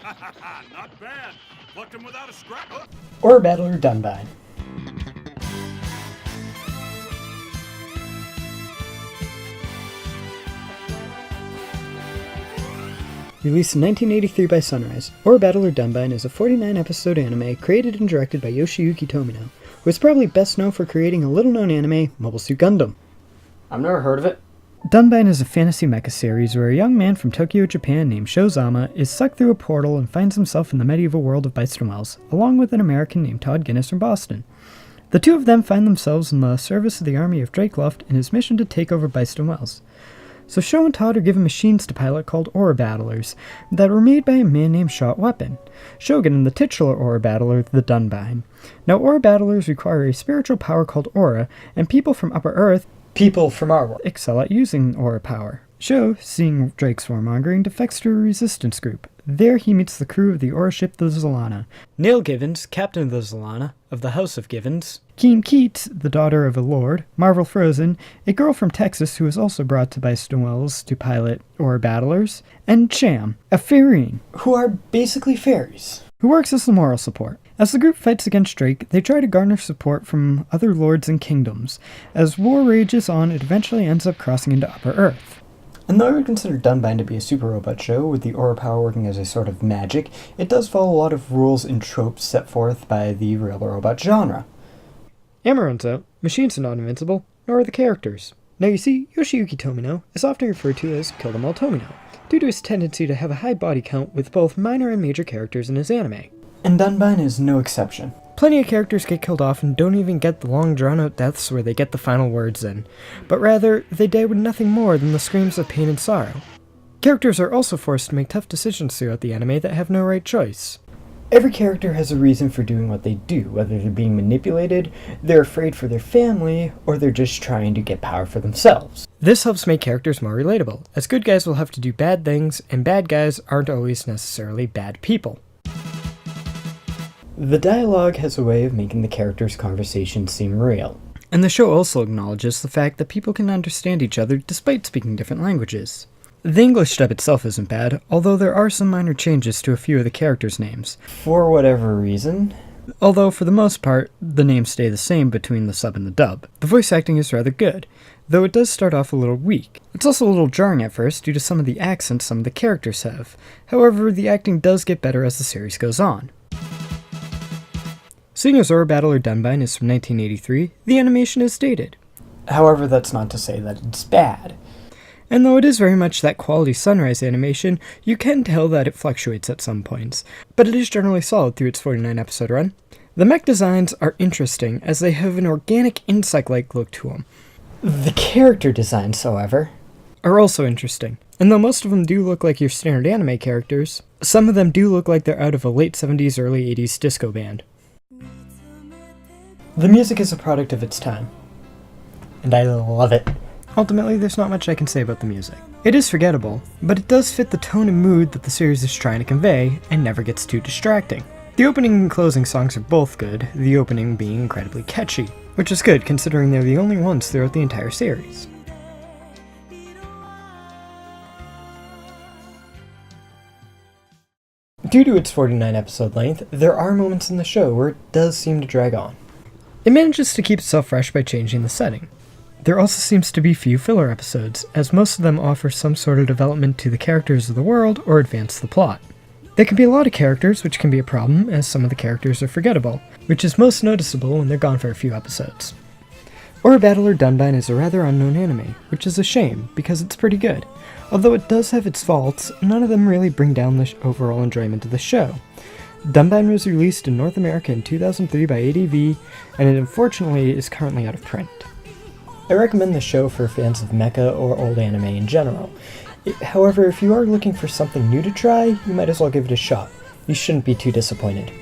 Not bad. Plucked him without a scrap. Or Battler Dunbine. Released in 1983 by Sunrise, Or Battler Dunbine is a 49-episode anime created and directed by Yoshiyuki Tomino, who is probably best known for creating a little-known anime, Mobile Suit Gundam. I've never heard of it. Dunbine is a fantasy mecha series where a young man from Tokyo, Japan named Shozama is sucked through a portal and finds himself in the medieval world of Byston Wells, along with an American named Todd Guinness from Boston. The two of them find themselves in the service of the army of Drake Luft in his mission to take over Byston Wells. So Sho and Todd are given machines to pilot called Aura Battlers that were made by a man named Shot Weapon, Shogun and the titular Aura Battler, the Dunbine. Now Aura Battlers require a spiritual power called Aura, and people from Upper Earth, people from our world, excel at using Aura power. Sho, seeing Drake's warmongering, defects to a resistance group. There he meets the crew of the Aura ship the Zolana. Neil Givens, captain of the Zolana, of the House of Givens. Keen Keats, the daughter of a lord. Marvel Frozen, a girl from Texas who was also brought to Byston Wells to pilot Aura Battlers. And Cham, a Faerine, who are basically fairies, who works as the moral support. As the group fights against Drake, they try to garner support from other lords and kingdoms. As war rages on, it eventually ends up crossing into Upper Earth. And though I would consider Dunbine to be a super robot show, with the aura power working as a sort of magic, it does follow a lot of rules and tropes set forth by the real robot genre. Ammo runs out, machines are not invincible, nor are the characters. Now you see, Yoshiyuki Tomino is often referred to as Kill Them All Tomino, due to his tendency to have a high body count with both minor and major characters in his anime. And Dunbine is no exception. Plenty of characters get killed off and don't even get the long drawn-out deaths where they get the final words in, but rather, they die with nothing more than the screams of pain and sorrow. Characters are also forced to make tough decisions throughout the anime that have no right choice. Every character has a reason for doing what they do, whether they're being manipulated, they're afraid for their family, or they're just trying to get power for themselves. This helps make characters more relatable, as good guys will have to do bad things, and bad guys aren't always necessarily bad people. The dialogue has a way of making the characters' conversations seem real. And the show also acknowledges the fact that people can understand each other despite speaking different languages. The English dub itself isn't bad, although there are some minor changes to a few of the characters' names. For whatever reason. Although, for the most part, the names stay the same between the sub and the dub. The voice acting is rather good, though it does start off a little weak. It's also a little jarring at first due to some of the accents some of the characters have. However, the acting does get better as the series goes on. Seeing as Or Battler Dunbine is from 1983, the animation is dated. However, that's not to say that it's bad. And though it is very much that quality Sunrise animation, you can tell that it fluctuates at some points, but it is generally solid through its 49-episode run. The mech designs are interesting, as they have an organic insect-like look to them. The character designs, however, are also interesting. And though most of them do look like your standard anime characters, some of them do look like they're out of a late 70s, early 80s disco band. The music is a product of its time, and I love it. Ultimately, there's not much I can say about the music. It is forgettable, but it does fit the tone and mood that the series is trying to convey, and never gets too distracting. The opening and closing songs are both good, the opening being incredibly catchy, which is good considering they're the only ones throughout the entire series. Due to its 49-episode length, there are moments in the show where it does seem to drag on. It manages to keep itself fresh by changing the setting. There also seems to be few filler episodes, as most of them offer some sort of development to the characters of the world or advance the plot. There can be a lot of characters, which can be a problem, as some of the characters are forgettable, which is most noticeable when they're gone for a few episodes. Or Battler Dunbine is a rather unknown anime, which is a shame, because it's pretty good. Although it does have its faults, none of them really bring down the overall enjoyment of the show. Dunbine was released in North America in 2003 by ADV, and it unfortunately is currently out of print. I recommend the show for fans of mecha or old anime in general. However, if you are looking for something new to try, you might as well give it a shot. You shouldn't be too disappointed.